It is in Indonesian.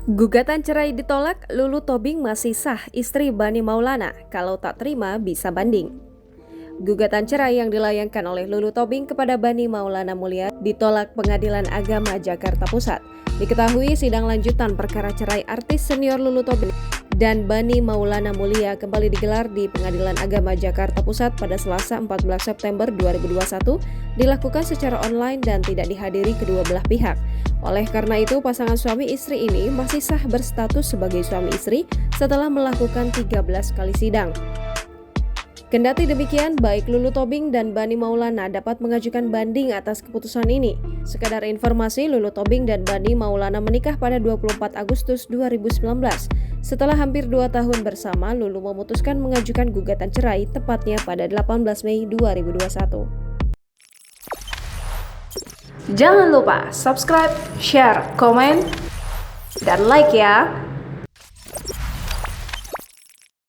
Gugatan cerai ditolak, Lulu Tobing masih sah istri Bani Maulana, kalau tak terima bisa banding. Gugatan cerai yang dilayangkan oleh Lulu Tobing kepada Bani Maulana Mulia ditolak Pengadilan Agama Jakarta Pusat. Diketahui sidang lanjutan perkara cerai artis senior Lulu Tobing dan Bani Maulana Mulia kembali digelar di Pengadilan Agama Jakarta Pusat pada Selasa 14 September 2021, dilakukan secara online dan tidak dihadiri kedua belah pihak. Oleh karena itu, pasangan suami istri ini masih sah berstatus sebagai suami istri setelah melakukan 13 kali sidang. Kendati demikian, baik Lulu Tobing dan Bani Maulana dapat mengajukan banding atas keputusan ini. Sekadar informasi, Lulu Tobing dan Bani Maulana menikah pada 24 Agustus 2019. Setelah hampir 2 tahun bersama, Lulu memutuskan mengajukan gugatan cerai tepatnya pada 18 Mei 2021. Jangan lupa subscribe, share, komen, dan like ya!